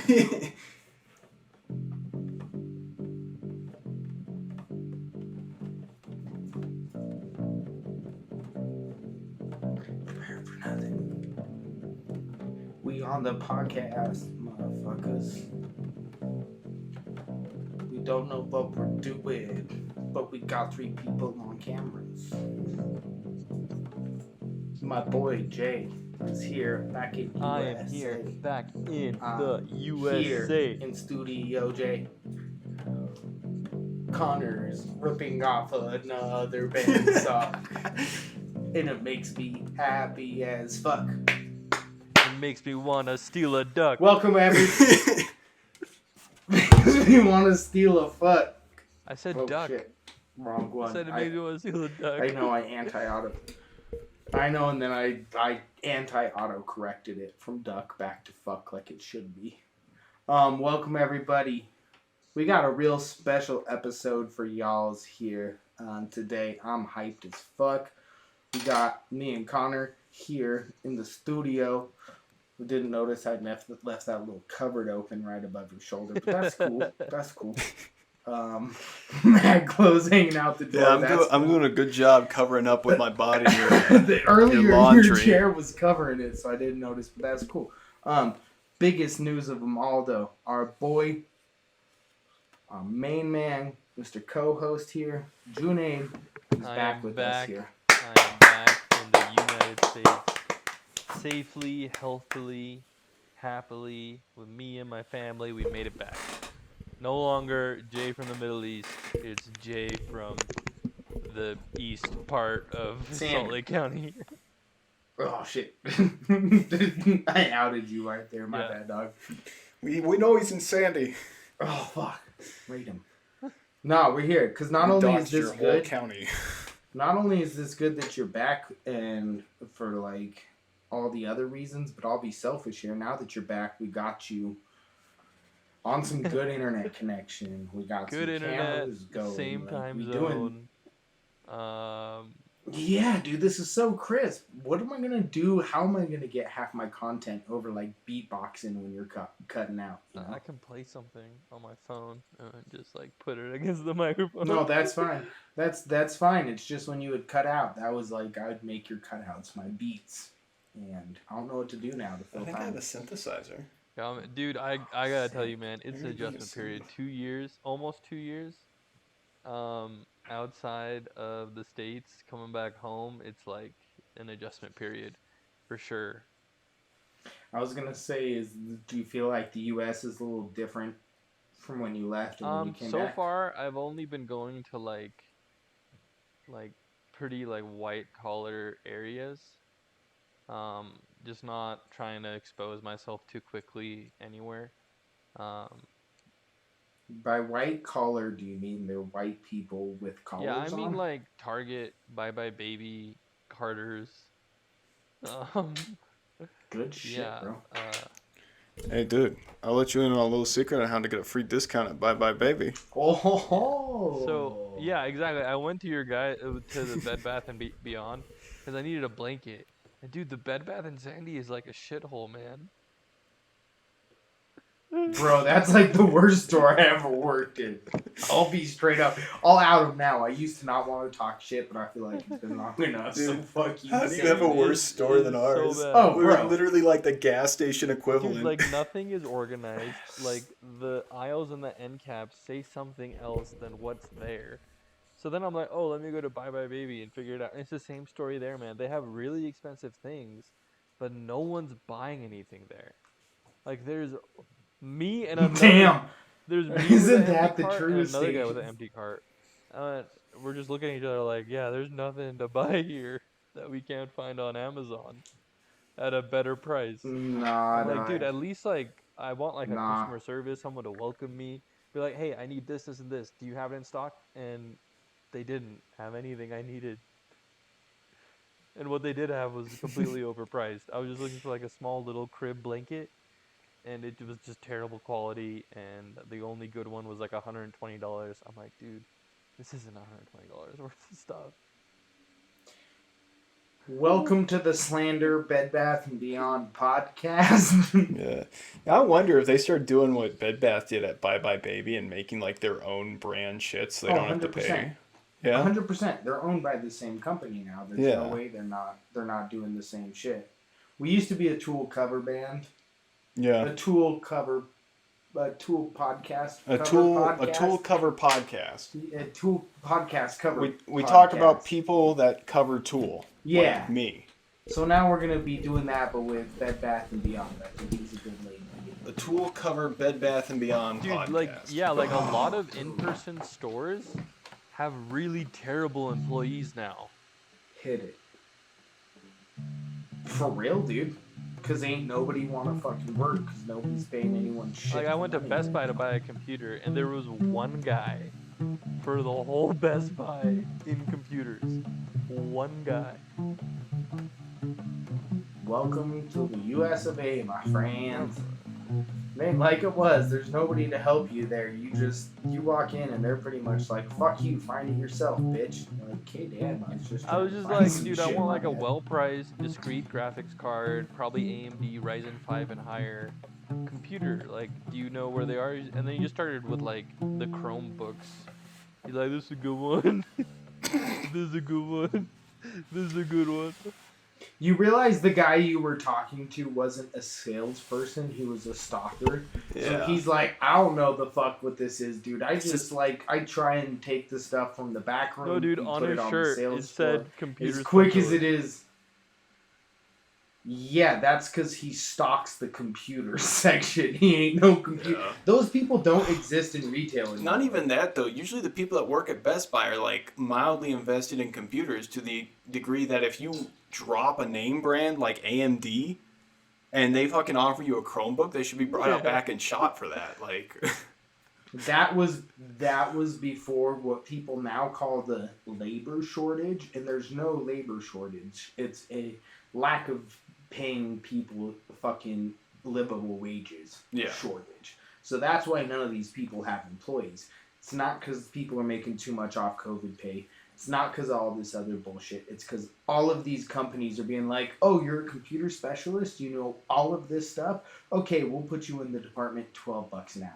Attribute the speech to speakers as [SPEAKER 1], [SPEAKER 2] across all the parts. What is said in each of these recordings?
[SPEAKER 1] Prepared for nothing. We on the podcast, motherfuckers. We don't know what we're doing, but we got 3 people on cameras. My boy Jay is here, back in USA.
[SPEAKER 2] I am here, back in the
[SPEAKER 1] Here
[SPEAKER 2] USA.
[SPEAKER 1] in Studio J. Connor's ripping off another band song. And it makes me happy as fuck.
[SPEAKER 2] It makes me wanna steal a duck.
[SPEAKER 1] Welcome, everybody. Makes me want to steal a fuck.
[SPEAKER 2] I said
[SPEAKER 1] Oh,
[SPEAKER 2] duck.
[SPEAKER 1] shit. Wrong one.
[SPEAKER 2] I said it makes me wanna steal a duck.
[SPEAKER 1] I know I anti-auto. I know, and then I anti-auto corrected it from duck back to fuck like it should be. Welcome, everybody. We got a real special episode for y'all's here today. I'm hyped as fuck. We got me and Connor here in the studio. We didn't notice I left that little cupboard open right above your shoulder, but that's cool. That's cool. Mad clothes hanging out the door.
[SPEAKER 3] Yeah, I'm doing a good job covering up with my body here.
[SPEAKER 1] Earlier,
[SPEAKER 3] your
[SPEAKER 1] your
[SPEAKER 3] laundry.
[SPEAKER 1] chair was covering it, so I didn't notice, but that's cool. Biggest news of them all, though. Our boy, our main man, Mr. Co-host here, Junaid, is back with us here.
[SPEAKER 2] I am back in the United States. Safely, healthily, happily, with me and my family, we made it back. No longer Jay from the Middle East, it's Jay from the east part of Salt Lake County.
[SPEAKER 1] Oh, shit. I outed you right there. My bad, dog.
[SPEAKER 3] We know he's in Sandy.
[SPEAKER 1] Oh, fuck. Rate him. No, we're here. Because not only is this good...
[SPEAKER 3] county.
[SPEAKER 1] Not only is this good that you're back and for, like, all the other reasons, but I'll be selfish here. Now that you're back, we got you on some good internet connection. We got
[SPEAKER 2] good
[SPEAKER 1] some
[SPEAKER 2] internet,
[SPEAKER 1] cameras going.
[SPEAKER 2] same
[SPEAKER 1] like,
[SPEAKER 2] time
[SPEAKER 1] zone.
[SPEAKER 2] Doing.
[SPEAKER 1] Yeah, dude, this is so crisp. What am I going to do? How am I going to get half my content over, like, beatboxing when you're cutting out? You know?
[SPEAKER 2] I can play something on my phone and just, like, put it against the microphone.
[SPEAKER 1] No, that's fine. That's fine. It's just when you would cut out, that was, like, I would make your cutouts my beats. And I don't know what to do now to fill
[SPEAKER 3] I think I
[SPEAKER 1] time.
[SPEAKER 3] have a synthesizer.
[SPEAKER 2] Dude, I gotta tell you, man, it's an adjustment period. 2 years, almost 2 years. Outside of the States, coming back home, it's like an adjustment period, for sure.
[SPEAKER 1] I was gonna say, do you feel like the U.S. is a little different from when you left and when you came back?
[SPEAKER 2] So far, I've only been going to like pretty like white collar areas. Just not trying to expose myself too quickly anywhere.
[SPEAKER 1] By white collar, do you mean they're white people with collars on?
[SPEAKER 2] Yeah, I mean like Target, Bye Bye Baby, Carter's.
[SPEAKER 1] Good shit, bro.
[SPEAKER 3] Hey, dude, I'll let you in on a little secret on how to get a free discount at Bye Bye Baby.
[SPEAKER 1] Oh.
[SPEAKER 2] So yeah, exactly. I went to your guy to the Bed Bath and Beyond because I needed a blanket. And dude, the Bed Bath in Sandy is like a shithole, man.
[SPEAKER 1] Bro, that's like the worst store I ever worked in. I'll be straight up. I'll out him now. I used to not want to talk shit, but I feel like it's been long enough. So fuck you.
[SPEAKER 3] How do you have a worse store than ours?
[SPEAKER 2] So
[SPEAKER 1] Oh,
[SPEAKER 3] We're
[SPEAKER 1] bro.
[SPEAKER 3] literally like the gas station equivalent.
[SPEAKER 2] Dude, like nothing is organized. Like the aisles and the end caps say something else than what's there. So then I'm like, oh, let me go to Bye Bye Baby and figure it out. And it's the same story there, man. They have really expensive things, but no one's buying anything there. Like there's me and another.
[SPEAKER 1] Damn.
[SPEAKER 2] There's me
[SPEAKER 1] Isn't
[SPEAKER 2] with an
[SPEAKER 1] that
[SPEAKER 2] empty
[SPEAKER 1] the
[SPEAKER 2] cart
[SPEAKER 1] truest
[SPEAKER 2] and another
[SPEAKER 1] thing?
[SPEAKER 2] guy with an empty cart. We're just looking at each other like, yeah, there's nothing to buy here that we can't find on Amazon at a better price.
[SPEAKER 1] Nah,
[SPEAKER 2] I'm like, dude, at least like I want like a
[SPEAKER 1] Nah.
[SPEAKER 2] customer service, someone to welcome me. Be like, hey, I need this, and this. Do you have it in stock? And they didn't have anything I needed. And what they did have was completely overpriced. I was just looking for like a small little crib blanket, and it was just terrible quality. And the only good one was like $120. I'm like, dude, this isn't $120 worth of stuff.
[SPEAKER 1] Welcome to the Slander Bed Bath & Beyond podcast.
[SPEAKER 3] Yeah. I wonder if they start doing what Bed Bath did at Bye Bye Baby and making like their own brand shit so they
[SPEAKER 1] Oh,
[SPEAKER 3] don't have to
[SPEAKER 1] 100%.
[SPEAKER 3] pay. Yeah.
[SPEAKER 1] 100%. They're owned by the same company now. There's no
[SPEAKER 3] Yeah.
[SPEAKER 1] way they're not doing the same shit. We used to be a Tool cover band.
[SPEAKER 3] Yeah.
[SPEAKER 1] A Tool podcast.
[SPEAKER 3] A Tool cover podcast.
[SPEAKER 1] A Tool podcast cover.
[SPEAKER 3] We
[SPEAKER 1] podcast.
[SPEAKER 3] talk about people that cover Tool.
[SPEAKER 1] Yeah.
[SPEAKER 3] Like me.
[SPEAKER 1] So now we're gonna be doing that, but with Bed Bath & Beyond. I think he's a good lady.
[SPEAKER 3] The Tool cover Bed Bath and Beyond
[SPEAKER 2] Dude,
[SPEAKER 3] podcast.
[SPEAKER 2] like a lot of in-person stores have really terrible employees now.
[SPEAKER 1] Hit it. For real, dude. Because ain't nobody want to fucking work because nobody's paying anyone shit.
[SPEAKER 2] Like I went to
[SPEAKER 1] money.
[SPEAKER 2] Best Buy to buy a computer, and there was one guy for the whole Best Buy in computers. One guy.
[SPEAKER 1] Welcome to the US of A, my friends. It ain't like it was. There's nobody to help you there. You walk in and they're pretty much like, fuck you, find it yourself, bitch. I'm like, okay, damn, I was just
[SPEAKER 2] I was
[SPEAKER 1] trying
[SPEAKER 2] just
[SPEAKER 1] to find
[SPEAKER 2] like,
[SPEAKER 1] some
[SPEAKER 2] dude, I
[SPEAKER 1] shit,
[SPEAKER 2] want
[SPEAKER 1] my
[SPEAKER 2] like a
[SPEAKER 1] bad."
[SPEAKER 2] well-priced, discrete graphics card, probably AMD Ryzen 5 and higher computer. Like, do you know where they are? And then you just started with like the Chromebooks. He's like, this is a good one. This is a good one. This is a good one.
[SPEAKER 1] You realize the guy you were talking to wasn't a salesperson, he was a stalker. So
[SPEAKER 3] Yeah.
[SPEAKER 1] he's like, I don't know the fuck what this is, dude. I just like I try and take the stuff from the back room.
[SPEAKER 2] No, dude,
[SPEAKER 1] and
[SPEAKER 2] on
[SPEAKER 1] put
[SPEAKER 2] his
[SPEAKER 1] it on
[SPEAKER 2] shirt
[SPEAKER 1] the
[SPEAKER 2] it
[SPEAKER 1] sales
[SPEAKER 2] said
[SPEAKER 1] floor.
[SPEAKER 2] computer.
[SPEAKER 1] As quick as
[SPEAKER 2] specialist.
[SPEAKER 1] it is. Yeah, that's because he stalks the computer section. He ain't no computer.
[SPEAKER 3] Yeah.
[SPEAKER 1] Those people don't exist in retail anymore.
[SPEAKER 3] Not even that though. Usually the people that work at Best Buy are like mildly invested in computers to the degree that if you drop a name brand like AMD and they fucking offer you a Chromebook, they should be brought out back and shot for that. Like
[SPEAKER 1] That was before what people now call the labor shortage, and there's no labor shortage. It's a lack of paying people fucking livable wages shortage. So that's why none of these people have employees. It's not because people are making too much off COVID pay. It's not because of all this other bullshit. It's because all of these companies are being like, oh, you're a computer specialist? You know all of this stuff? Okay, we'll put you in the department, $12 an hour.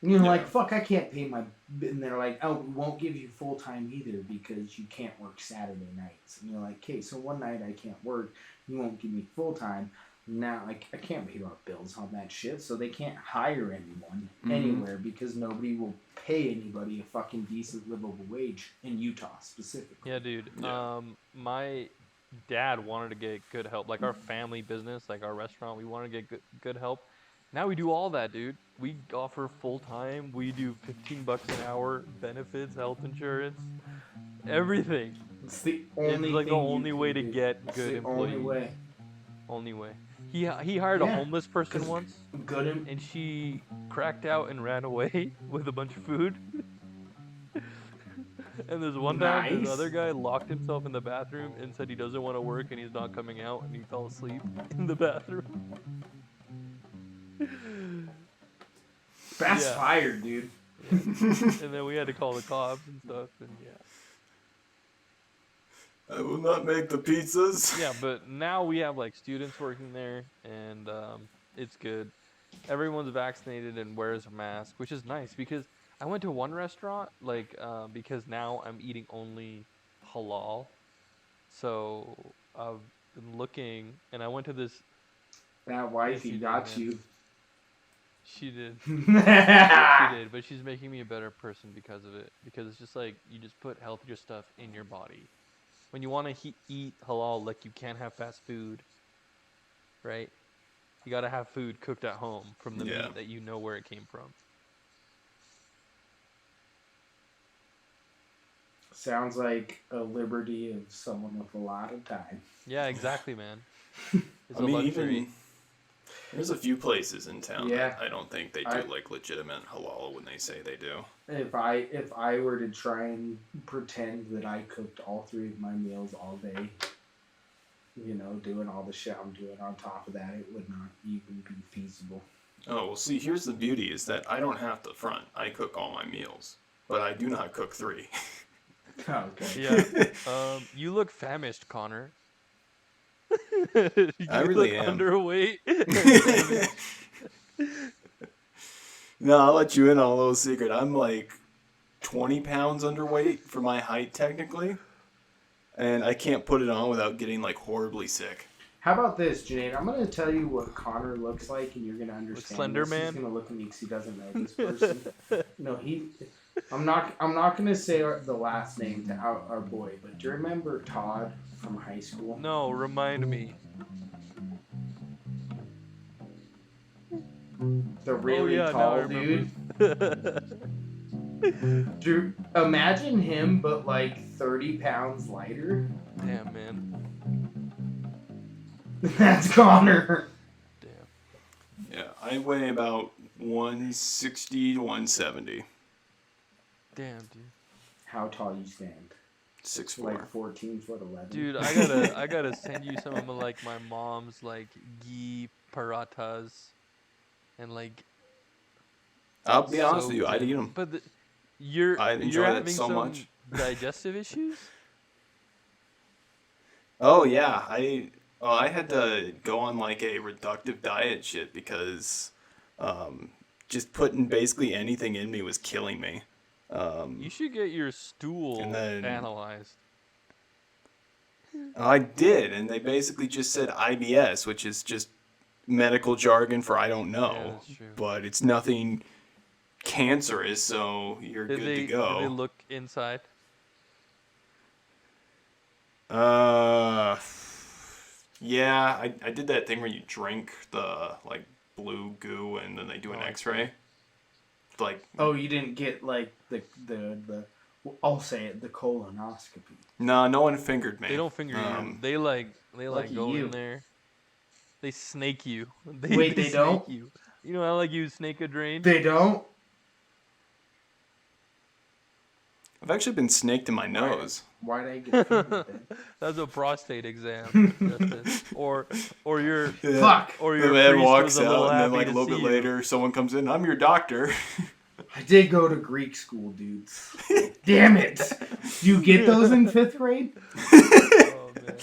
[SPEAKER 1] And you're like, fuck, I can't pay my... And they're like, oh, we won't give you full-time either because you can't work Saturday nights. And you're like, okay, so one night I can't work. You won't give me full-time. Now, like, I can't pay our bills on that shit, so they can't hire anyone anywhere because nobody will pay anybody a fucking decent livable wage in Utah specifically.
[SPEAKER 2] Yeah, dude.
[SPEAKER 3] Yeah.
[SPEAKER 2] My dad wanted to get good help. Like our family business, like our restaurant, we wanted to get good help. Now we do all that, dude. We offer full time. We do $15 an hour, benefits, health insurance, everything.
[SPEAKER 1] It's the
[SPEAKER 2] It's
[SPEAKER 1] only
[SPEAKER 2] like the
[SPEAKER 1] thing you
[SPEAKER 2] only
[SPEAKER 1] can
[SPEAKER 2] way to
[SPEAKER 1] do.
[SPEAKER 2] get
[SPEAKER 1] It's
[SPEAKER 2] good
[SPEAKER 1] the
[SPEAKER 2] employees.
[SPEAKER 1] only way.
[SPEAKER 2] Only way. He hired a
[SPEAKER 1] Yeah,
[SPEAKER 2] homeless person
[SPEAKER 1] 'cause-
[SPEAKER 2] once,
[SPEAKER 1] Good
[SPEAKER 2] and she cracked out and ran away with a bunch of food. And there's one time
[SPEAKER 1] Nice.
[SPEAKER 2] this other guy locked himself in the bathroom and said he doesn't want to work and he's not coming out, and he fell asleep in the bathroom.
[SPEAKER 1] That's
[SPEAKER 2] Yeah.
[SPEAKER 1] fire, dude.
[SPEAKER 2] And then we had to call the cops and stuff, and yeah.
[SPEAKER 3] I will not make the pizzas.
[SPEAKER 2] Yeah, but now we have like students working there, and it's good. Everyone's vaccinated and wears a mask, which is nice because I went to one restaurant because now I'm eating only halal. So I've been looking, and I went to this.
[SPEAKER 1] That wifey
[SPEAKER 2] Yes, you
[SPEAKER 1] got
[SPEAKER 2] did,
[SPEAKER 1] you.
[SPEAKER 2] She did. She did, but she's making me a better person because of it. Because it's just like you just put healthier stuff in your body. When you want to eat halal, like you can't have fast food, right? You gotta have food cooked at home from the
[SPEAKER 3] Yeah.
[SPEAKER 2] meat that you know where it came from.
[SPEAKER 1] Sounds like a liberty of someone with a lot of time.
[SPEAKER 2] Yeah, exactly, man. It's
[SPEAKER 3] I
[SPEAKER 2] a
[SPEAKER 3] mean,
[SPEAKER 2] luxury.
[SPEAKER 3] even there's a few places in town
[SPEAKER 1] Yeah.
[SPEAKER 3] that I don't think they do like legitimate halal when they say they do.
[SPEAKER 1] If I were to try and pretend that I cooked all three of my meals all day, you know, doing all the shit I'm doing on top of that, it would not even be feasible.
[SPEAKER 3] Oh, well, see, here's the beauty is that I don't have to front. I cook all my meals, but I do not cook three.
[SPEAKER 1] Okay.
[SPEAKER 2] Yeah. You look famished, Connor.
[SPEAKER 3] I
[SPEAKER 2] You
[SPEAKER 3] really
[SPEAKER 2] look
[SPEAKER 3] am.
[SPEAKER 2] underweight.
[SPEAKER 3] No, I'll let you in on a little secret. I'm like 20 pounds underweight for my height, technically. And I can't put it on without getting like horribly sick.
[SPEAKER 1] How about this, Junaid? I'm gonna tell you what Connor looks like, and you're gonna understand.
[SPEAKER 2] Slender
[SPEAKER 1] this. He's
[SPEAKER 2] Man?
[SPEAKER 1] gonna look at me because he doesn't know this person. No, he. I'm not gonna say the last name to our boy, but do you remember Todd from high school?
[SPEAKER 2] No, remind me.
[SPEAKER 1] The really
[SPEAKER 2] now I
[SPEAKER 1] tall
[SPEAKER 2] remember.
[SPEAKER 1] dude. Dude, imagine him, but like 30 pounds lighter.
[SPEAKER 2] Damn, man.
[SPEAKER 1] That's Connor.
[SPEAKER 2] Damn.
[SPEAKER 3] Yeah, I weigh about 160 to 170.
[SPEAKER 2] Damn, dude.
[SPEAKER 1] How tall you stand?
[SPEAKER 3] 6'4".
[SPEAKER 1] Like 14 foot 11.
[SPEAKER 2] Dude, I gotta send you some of like my mom's like ghee parathas, and like.
[SPEAKER 3] I'll be honest with you,
[SPEAKER 2] good.
[SPEAKER 3] I'd eat them.
[SPEAKER 2] But
[SPEAKER 3] I
[SPEAKER 2] you're
[SPEAKER 3] enjoy that
[SPEAKER 2] having
[SPEAKER 3] so
[SPEAKER 2] some
[SPEAKER 3] much.
[SPEAKER 2] digestive issues.
[SPEAKER 3] Oh yeah, I had to go on like a reductive diet shit because just putting basically anything in me was killing me.
[SPEAKER 2] You should get your stool
[SPEAKER 3] And then-
[SPEAKER 2] analyzed.
[SPEAKER 3] I did, and they basically just said IBS, which is just medical jargon for I don't know,
[SPEAKER 2] Yeah, that's true.
[SPEAKER 3] but it's nothing cancerous, so you're good to go.
[SPEAKER 2] Did they look inside?
[SPEAKER 3] Yeah, I did that thing where you drink the like blue goo and then they do an X-ray. Like,
[SPEAKER 1] Oh, you didn't get like the I'll say it, the colonoscopy.
[SPEAKER 3] no one fingered me.
[SPEAKER 2] They don't finger you. They
[SPEAKER 1] Lucky
[SPEAKER 2] go
[SPEAKER 1] you.
[SPEAKER 2] in there. They snake you.
[SPEAKER 1] Wait, they
[SPEAKER 2] snake
[SPEAKER 1] don't?
[SPEAKER 2] You. You know how like you snake a drain?
[SPEAKER 1] They don't?
[SPEAKER 3] I've actually been snaked in my nose.
[SPEAKER 1] Why'd I get fingered then?
[SPEAKER 2] That's a prostate exam. Justin. or your
[SPEAKER 1] Fuck!
[SPEAKER 2] or
[SPEAKER 3] The
[SPEAKER 2] your
[SPEAKER 3] man
[SPEAKER 2] priest
[SPEAKER 3] walks
[SPEAKER 2] was a little
[SPEAKER 3] out, and then
[SPEAKER 2] happy
[SPEAKER 3] like a
[SPEAKER 2] to
[SPEAKER 3] little bit
[SPEAKER 2] see you.
[SPEAKER 3] later, someone comes in. I'm your doctor.
[SPEAKER 1] I did go to Greek school, dudes. Damn it! Do you get those in 5th grade?
[SPEAKER 2] Oh man.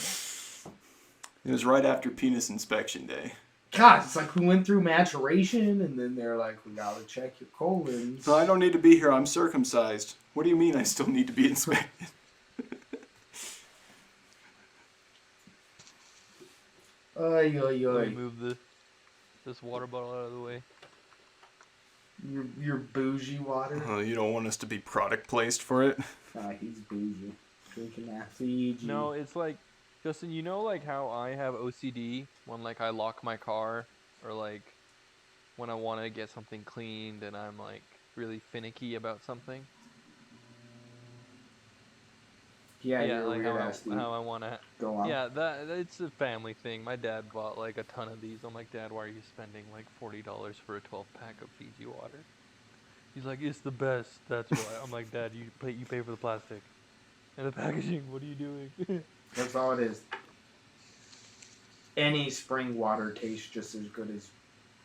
[SPEAKER 3] It was right after penis inspection day.
[SPEAKER 1] God, it's like we went through maturation, and then they're like, we gotta check your colons.
[SPEAKER 3] So I don't need to be here. I'm circumcised. What do you mean I still need to be inspected?
[SPEAKER 1] Oy, oy,
[SPEAKER 2] Let me
[SPEAKER 1] oy.
[SPEAKER 2] move this water bottle out of the way.
[SPEAKER 1] Your bougie water?
[SPEAKER 3] Oh, you don't want us to be product placed for it?
[SPEAKER 1] He's bougie. Drinking that Fiji.
[SPEAKER 2] No, it's like, Justin, you know like how I have OCD when like I lock my car, or like when I want to get something cleaned and I'm like really finicky about something.
[SPEAKER 1] Yeah, you're a
[SPEAKER 2] like
[SPEAKER 1] weird ass dude.
[SPEAKER 2] how I want to.
[SPEAKER 1] Go on.
[SPEAKER 2] Yeah, that it's a family thing. My dad bought like a ton of these. I'm like, Dad, why are you spending like $40 for a 12-pack of Fiji water? He's like, it's the best. That's why. I'm like, Dad, you pay for the plastic and the packaging. What are you doing?
[SPEAKER 1] That's all it is. Any spring water tastes just as good as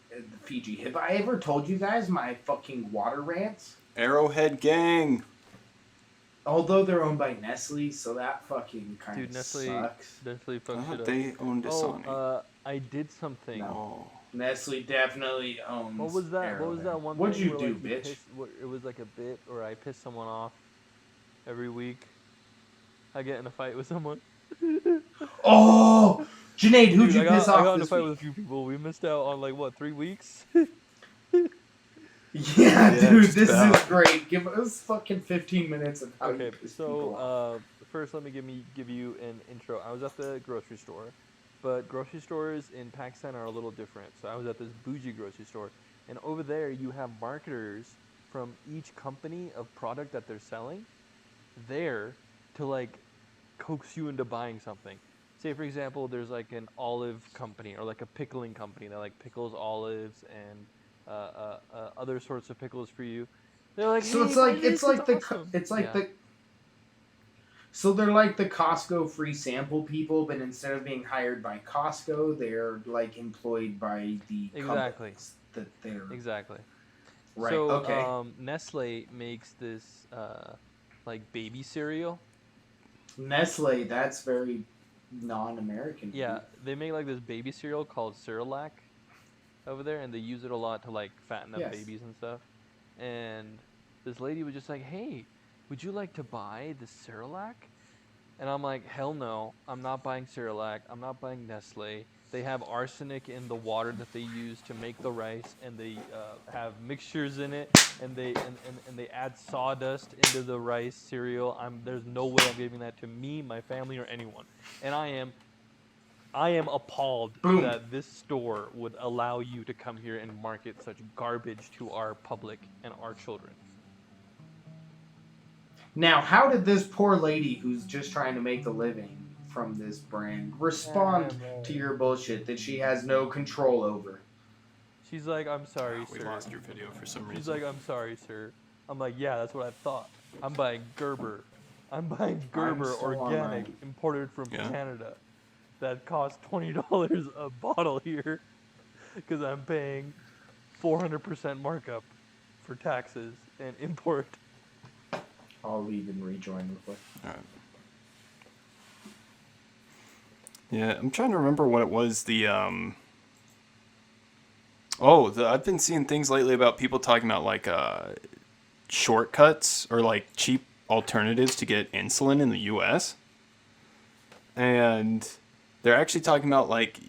[SPEAKER 1] the Fiji. Have I ever told you guys my fucking water rants?
[SPEAKER 3] Arrowhead Gang.
[SPEAKER 1] Although they're owned by Nestle, so that fucking kind
[SPEAKER 2] Dude,
[SPEAKER 1] of
[SPEAKER 2] Nestle
[SPEAKER 1] sucks.
[SPEAKER 2] Nestle
[SPEAKER 3] I
[SPEAKER 2] fucks
[SPEAKER 3] thought
[SPEAKER 2] shit up.
[SPEAKER 3] they owned Dasani.
[SPEAKER 2] I did something.
[SPEAKER 1] No. Nestle definitely owns.
[SPEAKER 2] What was that? What was
[SPEAKER 1] Arrowhead.
[SPEAKER 2] that one
[SPEAKER 1] What'd
[SPEAKER 2] thing
[SPEAKER 1] you
[SPEAKER 2] where,
[SPEAKER 1] do,
[SPEAKER 2] like,
[SPEAKER 1] bitch?
[SPEAKER 2] It was like a bit, or I pissed someone off every week. I get in a fight with someone.
[SPEAKER 1] Oh! Junaid, who'd
[SPEAKER 2] Dude,
[SPEAKER 1] you piss
[SPEAKER 2] I got
[SPEAKER 1] off
[SPEAKER 2] in a
[SPEAKER 1] this
[SPEAKER 2] fight
[SPEAKER 1] week?
[SPEAKER 2] with a few people. We missed out on like what, 3 weeks?
[SPEAKER 1] Yeah,
[SPEAKER 3] Yeah,
[SPEAKER 1] dude,
[SPEAKER 3] just
[SPEAKER 1] this
[SPEAKER 3] about.
[SPEAKER 1] is great. Give us fucking 15 minutes of how you
[SPEAKER 2] Okay,
[SPEAKER 1] piss people off.
[SPEAKER 2] so first let me give you an intro. I was at the grocery store, but grocery stores in Pakistan are a little different. So I was at this bougie grocery store, and over there you have marketers from each company of product that they're selling there to like coax you into buying something. Say for example, there's like an olive company or like a pickling company that like pickles olives and other sorts of pickles for you. They're like,
[SPEAKER 1] So
[SPEAKER 2] hey,
[SPEAKER 1] it's
[SPEAKER 2] buy
[SPEAKER 1] like
[SPEAKER 2] this,
[SPEAKER 1] it's like the
[SPEAKER 2] awesome.
[SPEAKER 1] it's like
[SPEAKER 2] Yeah.
[SPEAKER 1] the. So they're like the Costco free sample people, but instead of being hired by Costco, they're like employed by the
[SPEAKER 2] Exactly.
[SPEAKER 1] companies that they're
[SPEAKER 2] Exactly.
[SPEAKER 1] right.
[SPEAKER 2] So,
[SPEAKER 1] Okay.
[SPEAKER 2] Nestle makes this like baby cereal.
[SPEAKER 1] Nestle, that's very non-American.
[SPEAKER 2] Yeah, they make like this baby cereal called Cerelac over there, and they use it a lot to like fatten up
[SPEAKER 1] Yes.
[SPEAKER 2] babies and stuff. And this lady was just like, "Hey, would you like to buy the Cerelac?" And I'm like, "Hell no, I'm not buying Cerelac. I'm not buying Nestle. They have arsenic in the water that they use to make the rice, and they have mixtures in it, and they add sawdust into the rice cereal. There's no way I'm giving that to me, my family, or anyone. And I am appalled
[SPEAKER 1] Boom.
[SPEAKER 2] that this store would allow you to come here and market such garbage to our public and our children.
[SPEAKER 1] Now, how did this poor lady who's just trying to make a living from this brand respond to your bullshit that she has no control over?
[SPEAKER 2] She's like, "I'm sorry,
[SPEAKER 3] We
[SPEAKER 2] sir."
[SPEAKER 3] lost your video for some reason.
[SPEAKER 2] She's like, "I'm sorry, sir." I'm like, "Yeah, that's what I thought. I'm buying Gerber. I'm buying Gerber
[SPEAKER 1] still
[SPEAKER 2] organic,
[SPEAKER 1] online.
[SPEAKER 2] imported from
[SPEAKER 3] Yeah.
[SPEAKER 2] Canada. That costs $20 a bottle here, because I'm paying 400% markup for taxes and import."
[SPEAKER 1] I'll leave and rejoin real quick.
[SPEAKER 3] All right. Yeah, I'm trying to remember what it was. I've been seeing things lately about people talking about like shortcuts or like cheap alternatives to get insulin in the U.S. And they're actually talking about like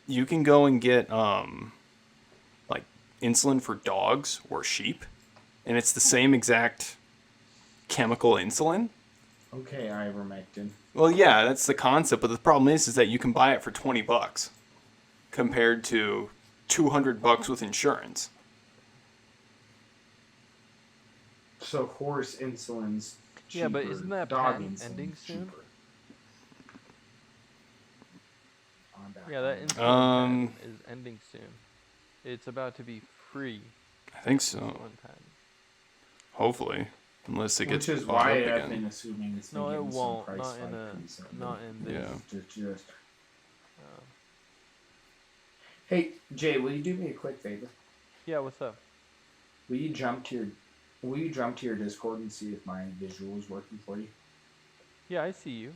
[SPEAKER 3] you can go and get like insulin for dogs or sheep, and it's the same exact chemical insulin.
[SPEAKER 1] Okay, ivermectin.
[SPEAKER 3] Well, yeah, that's the concept, but the problem is that you can buy it for $20 compared to $200 with insurance.
[SPEAKER 1] So horse insulin's cheaper.
[SPEAKER 2] Yeah, but isn't that
[SPEAKER 1] dog
[SPEAKER 2] patent
[SPEAKER 1] insulin's
[SPEAKER 2] ending soon?
[SPEAKER 1] cheaper. I'm back
[SPEAKER 2] Yeah, that
[SPEAKER 1] on.
[SPEAKER 2] insulin patent is ending soon. It's about to be free.
[SPEAKER 3] I think so.
[SPEAKER 2] Insulin patent.
[SPEAKER 3] Hopefully, unless it gets
[SPEAKER 1] Which is
[SPEAKER 3] bought
[SPEAKER 1] why
[SPEAKER 3] up
[SPEAKER 1] I've
[SPEAKER 3] again.
[SPEAKER 1] been assuming it's
[SPEAKER 2] No,
[SPEAKER 1] been
[SPEAKER 2] it
[SPEAKER 1] getting some
[SPEAKER 2] won't.
[SPEAKER 1] price
[SPEAKER 2] Not
[SPEAKER 1] spike
[SPEAKER 2] in a.
[SPEAKER 1] recently.
[SPEAKER 2] Not in this.
[SPEAKER 3] Yeah.
[SPEAKER 1] Just. Hey Jay, will you do me a quick favor?
[SPEAKER 2] Yeah. What's up?
[SPEAKER 1] Will you jump to your Discord and see if my visual is working for you?
[SPEAKER 2] Yeah, I see you.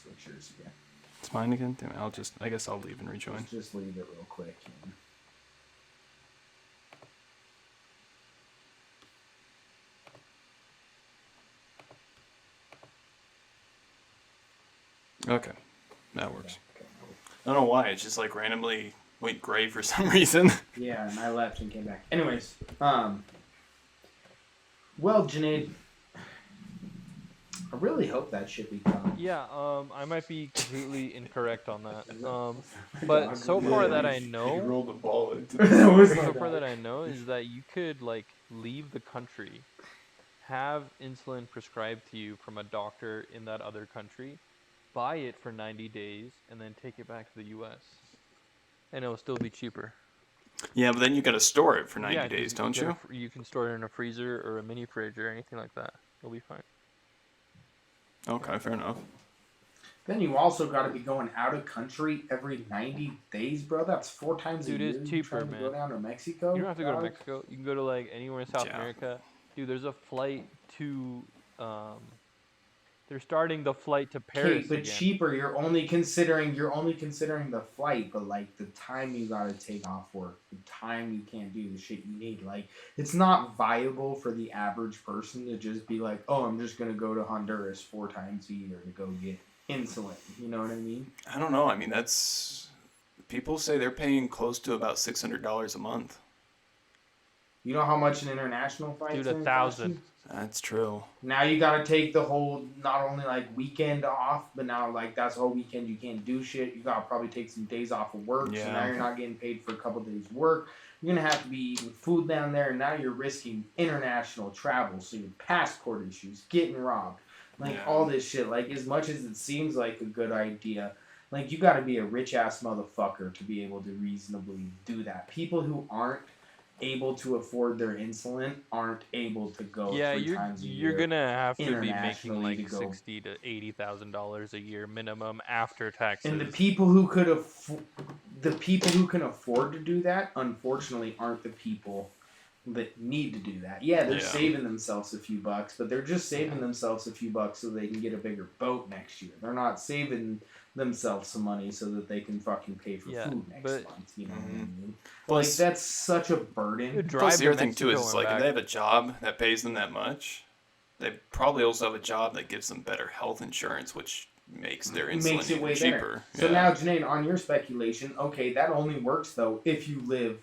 [SPEAKER 1] Switch yours again.
[SPEAKER 3] It's mine again. Damn it, I guess I'll leave and rejoin.
[SPEAKER 1] Just leave it real quick.
[SPEAKER 3] Okay, that works.
[SPEAKER 1] Okay.
[SPEAKER 3] I don't know why. It just like randomly went gray for some reason.
[SPEAKER 1] Yeah, and I left and came back. Anyways, well, Junaid, I really hope that shit becomes.
[SPEAKER 2] Yeah. I might be completely incorrect on that. But so far that I know,
[SPEAKER 3] rolled the ball into
[SPEAKER 2] so far that I know is that you could like leave the country, have insulin prescribed to you from a doctor in that other country, buy it for 90 days, and then take it back to the U.S. And it'll still be cheaper.
[SPEAKER 3] Yeah, but then you got to store it for 90
[SPEAKER 2] Yeah,
[SPEAKER 3] days,
[SPEAKER 2] 'cause
[SPEAKER 3] don't you?
[SPEAKER 2] You can store it in a freezer or a mini fridge or anything like that. It'll be fine.
[SPEAKER 3] Okay, fair enough.
[SPEAKER 1] Then you also got to be going out of country every 90 days, bro. That's 4 times
[SPEAKER 2] Dude,
[SPEAKER 1] a year.
[SPEAKER 2] it's
[SPEAKER 1] You
[SPEAKER 2] cheaper,
[SPEAKER 1] trying to
[SPEAKER 2] man.
[SPEAKER 1] go down to Mexico.
[SPEAKER 2] You don't have to go to
[SPEAKER 1] dog?
[SPEAKER 2] Mexico. You can go to like anywhere in South
[SPEAKER 3] Yeah.
[SPEAKER 2] America. Dude, there's a flight to. They're starting the flight to
[SPEAKER 1] Okay,
[SPEAKER 2] Paris
[SPEAKER 1] but
[SPEAKER 2] again.
[SPEAKER 1] cheaper. You're only considering the flight, but like the time you gotta take off work, the time you can't do the shit you need. Like it's not viable for the average person to just be like, oh, I'm just gonna go to Honduras 4 times a year to go get insulin. You know what I mean?
[SPEAKER 3] I don't know. I mean, that's people say they're paying close to about $600 a month.
[SPEAKER 1] You know how much an international flight?
[SPEAKER 2] Dude, 1,000.
[SPEAKER 3] That's true.
[SPEAKER 1] Now you gotta take the whole not only like weekend off, but now like that's the whole weekend you can't do shit. You gotta probably take some days off of work, so
[SPEAKER 3] Yeah.
[SPEAKER 1] now you're not getting paid for a couple days work. You're gonna have to be eating food down there, and now you're risking international travel, so your passport issues, getting robbed, like
[SPEAKER 3] Yeah.
[SPEAKER 1] all this shit. Like as much as it seems like a good idea, like you gotta be a rich ass motherfucker to be able to reasonably do that. People who aren't able to afford their insulin aren't able to go
[SPEAKER 2] Yeah,
[SPEAKER 1] 3 times a
[SPEAKER 2] you're
[SPEAKER 1] year.
[SPEAKER 2] gonna have to be making
[SPEAKER 1] internationally
[SPEAKER 2] like
[SPEAKER 1] to go.
[SPEAKER 2] $60,000 to $80,000 a year minimum after taxes.
[SPEAKER 1] And the people who can afford to do that, unfortunately, aren't the people that need to do that. Yeah, they're
[SPEAKER 3] Yeah.
[SPEAKER 1] saving themselves a few bucks, but they're just saving themselves a few bucks so they can get a bigger boat next year. They're not saving themselves some money so that they can fucking pay for food next month. You know what I mean? Like,
[SPEAKER 3] Plus,
[SPEAKER 1] that's such a burden.
[SPEAKER 3] plus the
[SPEAKER 2] to
[SPEAKER 3] other thing too is
[SPEAKER 2] Mexico
[SPEAKER 3] it's
[SPEAKER 2] and
[SPEAKER 3] like if
[SPEAKER 2] back.
[SPEAKER 3] they have a job that pays them that much, they probably also have a job that gives them better health insurance, which makes their insulin
[SPEAKER 1] Makes it
[SPEAKER 3] even
[SPEAKER 1] way
[SPEAKER 3] cheaper.
[SPEAKER 1] better. So now, Junaid, on your speculation, okay, that only works though if you live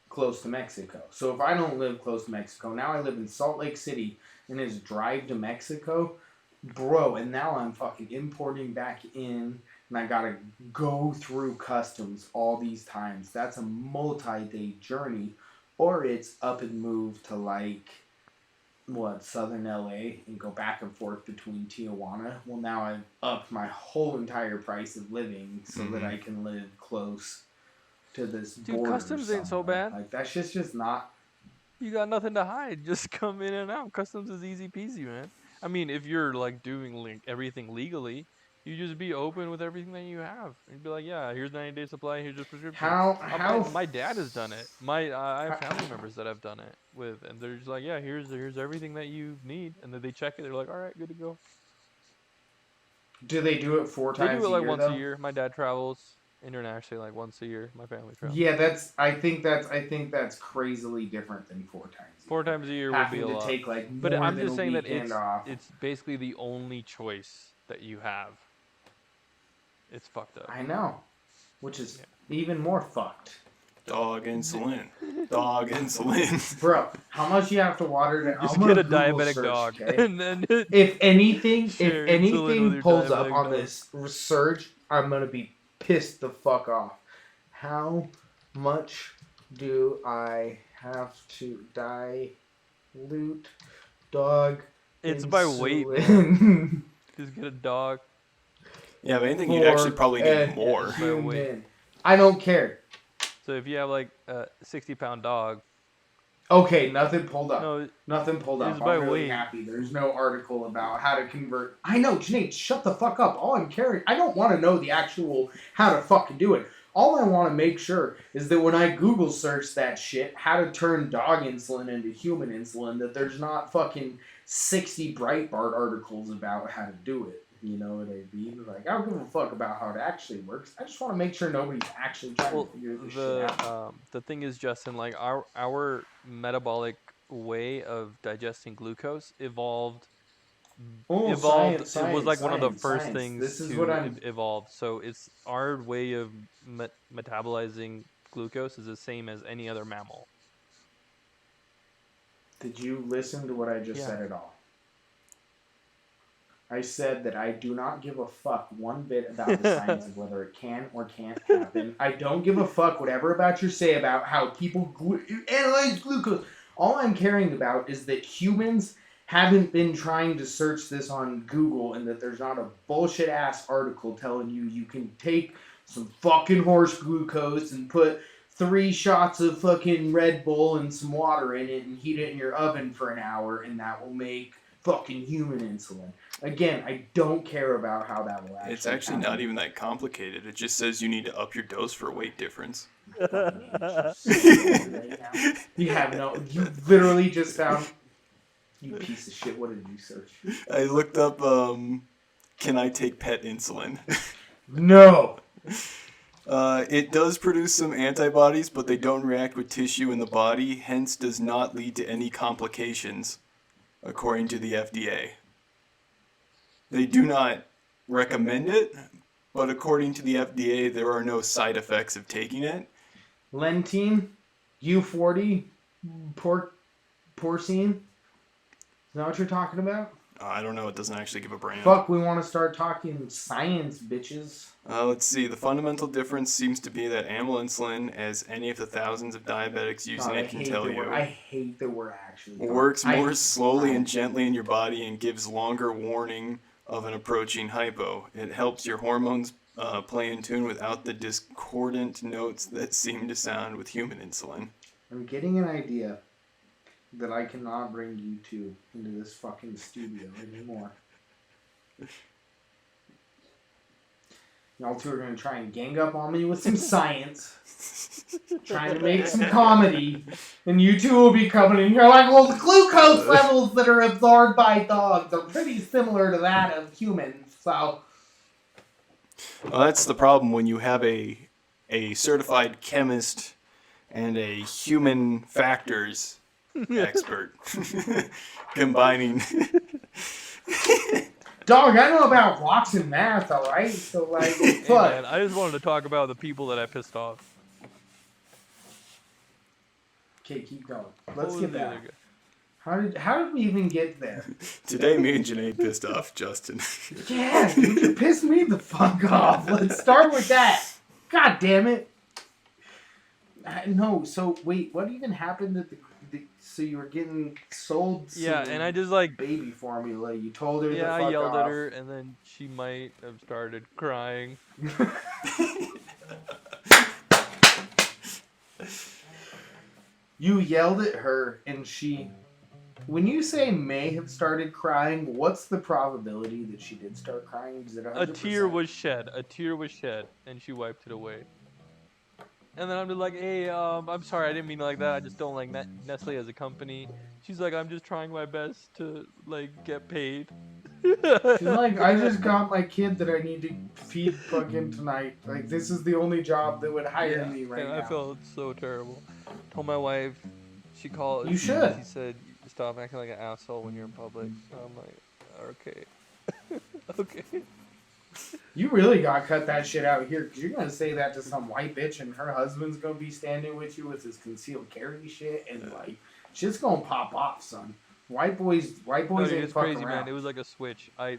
[SPEAKER 1] close to Mexico. So if I don't live close to Mexico, now I live in Salt Lake City, and it's drive to Mexico, bro, and now I'm fucking importing back in, and I gotta go through customs all these times. That's a multi-day journey, or it's up and move to like southern LA and go back and forth between Tijuana. Well, now I've upped my whole entire price of living so that I can live close to this border.
[SPEAKER 2] Customs ain't so
[SPEAKER 1] somewhere.
[SPEAKER 2] bad.
[SPEAKER 1] Like, that's just not.
[SPEAKER 2] You got nothing to hide. Just come in and out. Customs is easy peasy, man. I mean, if you're like doing like everything legally, you just be open with everything that you have and be like, yeah, here's 90-day supply, here's your prescription. My dad has done it. I have family members that have done it with, and they're just like, yeah, here's everything that you need, and then they check it. They're like, all right, good to go.
[SPEAKER 1] Do they do it 4 times?
[SPEAKER 2] They do it like once
[SPEAKER 1] though?
[SPEAKER 2] a year. My dad travels internationally like once a year. My family travels.
[SPEAKER 1] Yeah, I think that's crazily different than 4 times.
[SPEAKER 2] 4 times a year would be a lot.
[SPEAKER 1] Take like more
[SPEAKER 2] but I'm
[SPEAKER 1] than
[SPEAKER 2] just
[SPEAKER 1] a
[SPEAKER 2] saying that
[SPEAKER 1] weekend off.
[SPEAKER 2] it's basically the only choice that you have. It's fucked up.
[SPEAKER 1] I know, which is even more fucked.
[SPEAKER 3] Dog insulin. Dog insulin.
[SPEAKER 1] Bro, how much you have to water to
[SPEAKER 2] Just get a diabetic dog,
[SPEAKER 1] okay?
[SPEAKER 2] and then
[SPEAKER 1] if anything
[SPEAKER 2] share insulin with your
[SPEAKER 1] pulls up
[SPEAKER 2] diabetic
[SPEAKER 1] on
[SPEAKER 2] dog.
[SPEAKER 1] this surge, I'm gonna be pissed the fuck off. How much do I have to dilute dog?
[SPEAKER 2] It's by weight.
[SPEAKER 1] insulin
[SPEAKER 2] just get a dog.
[SPEAKER 3] Yeah, but anything you'd actually probably need more.
[SPEAKER 2] By weight.
[SPEAKER 1] human? I don't care.
[SPEAKER 2] So if you have like a 60-pound dog,
[SPEAKER 1] Okay, nothing pulled up.
[SPEAKER 2] no,
[SPEAKER 1] Nothing pulled up.
[SPEAKER 2] It's by
[SPEAKER 1] I'm really
[SPEAKER 2] weight.
[SPEAKER 1] happy. There's no article about how to convert. I know, Junaid, shut the fuck up. All I'm caring, I don't want to know the actual how to fucking do it. All I want to make sure is that when I Google search that shit, how to turn dog insulin into human insulin, that there's not fucking 60 Breitbart articles about how to do it. You know what I mean? Like, I don't give a fuck about how it actually works. I just want to make sure nobody's actually trying to figure this shit out.
[SPEAKER 2] the thing is, Justin, like our metabolic way of digesting glucose evolved.
[SPEAKER 1] Oh,
[SPEAKER 2] Evolved.
[SPEAKER 1] science,
[SPEAKER 2] It was like one of the
[SPEAKER 1] science,
[SPEAKER 2] first
[SPEAKER 1] science.
[SPEAKER 2] things
[SPEAKER 1] This is
[SPEAKER 2] to
[SPEAKER 1] what I'm.
[SPEAKER 2] evolve. So it's our way of metabolizing glucose is the same as any other mammal.
[SPEAKER 1] Did you listen to what I just
[SPEAKER 2] Yeah.
[SPEAKER 1] said at all? I said that I do not give a fuck one bit about the science of whether it can or can't happen. I don't give a fuck whatever about you say about how people analyze glucose. All I'm caring about is that humans haven't been trying to search this on Google, and that there's not a bullshit ass article telling you can take some fucking horse glucose and put 3 shots of fucking Red Bull and some water in it and heat it in your oven for an hour, and that will make fucking human insulin. Again, I don't care about how that will actually
[SPEAKER 3] It's actually
[SPEAKER 1] happen.
[SPEAKER 3] not even that complicated. It just says you need to up your dose for weight difference.
[SPEAKER 1] You have no. You literally just found. You piece of shit. What did you search?
[SPEAKER 3] I looked up, can I take pet insulin?
[SPEAKER 1] No.
[SPEAKER 3] It does produce some antibodies, but they don't react with tissue in the body, hence does not lead to any complications, according to the FDA. They do not recommend it, but according to the FDA, there are no side effects of taking it.
[SPEAKER 1] Lentine, U40, porcine. Is that what you're talking about?
[SPEAKER 3] I don't know, it doesn't actually give a brand.
[SPEAKER 1] Fuck, we want to start talking science, bitches.
[SPEAKER 3] Let's see, the fundamental difference seems to be that amyl insulin, as any of the thousands of diabetics using it can tell you,
[SPEAKER 1] I hate that we're actually
[SPEAKER 3] works more slowly and gently in your body and gives longer warning of an approaching hypo. It helps your hormones play in tune without the discordant notes that seem to sound with human insulin.
[SPEAKER 1] I'm getting an idea that I cannot bring you two into this fucking studio anymore. Y'all two are going to try and gang up on me with some science. trying to make some comedy, and you two will be coming in here like, well, the glucose levels that are absorbed by dogs are pretty similar to that of humans, so...
[SPEAKER 3] Well, that's the problem when you have a certified chemist and a human factors expert combining.
[SPEAKER 1] Dog, I know about rocks and math, alright? So, like,
[SPEAKER 2] Hey,
[SPEAKER 1] fuck.
[SPEAKER 2] man, I just wanted to talk about the people that I pissed off.
[SPEAKER 1] Okay, keep going.
[SPEAKER 2] What
[SPEAKER 1] Let's
[SPEAKER 2] was
[SPEAKER 1] get
[SPEAKER 2] the other
[SPEAKER 1] back.
[SPEAKER 2] guy?
[SPEAKER 1] How did we even get there?
[SPEAKER 3] Today, me and Junaid pissed off Justin.
[SPEAKER 1] Yeah, dude, you pissed me the fuck off. Let's start with that. God damn it. No, so wait, what even happened at the so you were getting sold some
[SPEAKER 2] Yeah, and I just like,
[SPEAKER 1] baby formula. You told her
[SPEAKER 2] yeah,
[SPEAKER 1] the fuck
[SPEAKER 2] I yelled
[SPEAKER 1] off.
[SPEAKER 2] at her, and then she might have started crying.
[SPEAKER 1] You yelled at her, and she... When you say may have started crying, what's the probability that she did start crying? Is it 100%?
[SPEAKER 2] A tear was shed. A tear was shed, and she wiped it away. And then I'm just like, hey, I'm sorry, I didn't mean it like that. I just don't like Nestle as a company. She's like, I'm just trying my best to like get paid.
[SPEAKER 1] She's like, I just got my kid that I need to feed fucking tonight. Like, this is the only job that would hire me right
[SPEAKER 2] and
[SPEAKER 1] now.
[SPEAKER 2] I felt so terrible. Told my wife, she called.
[SPEAKER 1] You should.
[SPEAKER 2] She said, stop acting like an asshole when you're in public. So I'm like, okay, okay.
[SPEAKER 1] You really gotta cut that shit out here, because you're gonna say that to some white bitch, and her husband's gonna be standing with you with his concealed carry shit, and like, shit's gonna pop off, son. White boys
[SPEAKER 2] No, dude,
[SPEAKER 1] ain't
[SPEAKER 2] it's
[SPEAKER 1] fucking
[SPEAKER 2] crazy,
[SPEAKER 1] around.
[SPEAKER 2] man. It was like a switch. I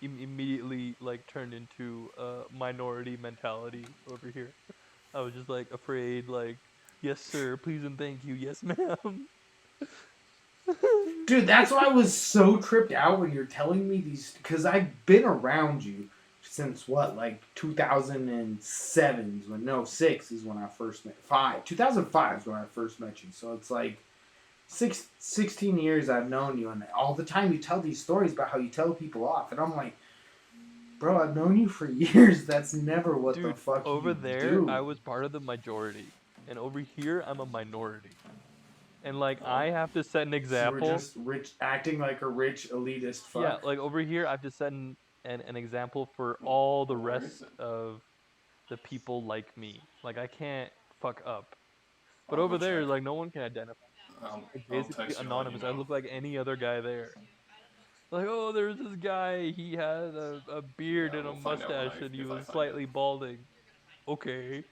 [SPEAKER 2] immediately like turned into a minority mentality over here. I was just like afraid, like, yes sir, please and thank you, yes ma'am.
[SPEAKER 1] Dude, that's why I was so tripped out when you're telling me these, because I've been around you since what, like 2007 is when, no, 6 is when I first met, 2005 is when I first met you, so it's like 16 years I've known you, and all the time you tell these stories about how you tell people off, and I'm like, bro, I've known you for years, that's never what
[SPEAKER 2] Dude,
[SPEAKER 1] the fuck
[SPEAKER 2] over
[SPEAKER 1] you
[SPEAKER 2] there,
[SPEAKER 1] do.
[SPEAKER 2] I was part of the majority, and over here, I'm a minority. And like, I have to set an
[SPEAKER 1] So
[SPEAKER 2] example.
[SPEAKER 1] we're just rich, acting like a rich elitist fuck.
[SPEAKER 2] Yeah, like over here, I have to set an example for all the rest of the people like me. Like, I can't fuck up. But over there, like, no one can identify.
[SPEAKER 3] I'll
[SPEAKER 2] Basically
[SPEAKER 3] text you and let you
[SPEAKER 2] anonymous. I
[SPEAKER 3] know.
[SPEAKER 2] look like any other guy there. Like, oh, there's this guy. He had a beard
[SPEAKER 3] Yeah,
[SPEAKER 2] and a
[SPEAKER 3] we'll find out when
[SPEAKER 2] mustache, and he
[SPEAKER 3] if I
[SPEAKER 2] was
[SPEAKER 3] find
[SPEAKER 2] slightly balding. Okay.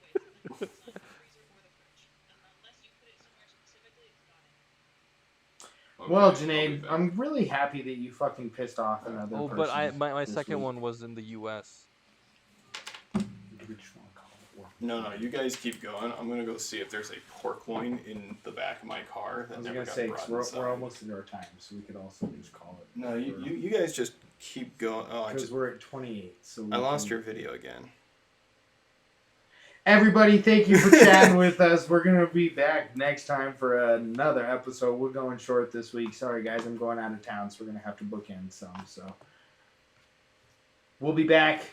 [SPEAKER 1] Well,
[SPEAKER 3] Okay, I'll be
[SPEAKER 1] Junaid,
[SPEAKER 3] back.
[SPEAKER 1] I'm really happy that you fucking pissed off another
[SPEAKER 2] Oh,
[SPEAKER 1] person.
[SPEAKER 2] but my
[SPEAKER 1] this
[SPEAKER 2] second
[SPEAKER 1] week.
[SPEAKER 2] one was in the U.S.
[SPEAKER 1] Which one?
[SPEAKER 3] No, you guys keep going. I'm gonna go see if there's a pork loin in the back of my car
[SPEAKER 1] I
[SPEAKER 3] that
[SPEAKER 1] was
[SPEAKER 3] never
[SPEAKER 1] gonna
[SPEAKER 3] got
[SPEAKER 1] say,
[SPEAKER 3] brought
[SPEAKER 1] 'cause we're
[SPEAKER 3] inside.
[SPEAKER 1] almost at our time, so we could also just call it.
[SPEAKER 3] No, you guys just keep going. Oh,
[SPEAKER 1] Because we're at 28, so we
[SPEAKER 3] I lost
[SPEAKER 1] can-
[SPEAKER 3] your video again.
[SPEAKER 1] Everybody, thank you for chatting with us. We're gonna be back next time for another episode. We're going short this week. Sorry, guys, I'm going out of town, so we're gonna have to book in some. So we'll be back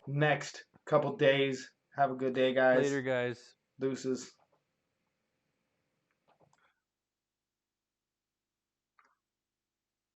[SPEAKER 1] next couple days. Have a good day, guys.
[SPEAKER 2] Later, guys.
[SPEAKER 1] Deuces.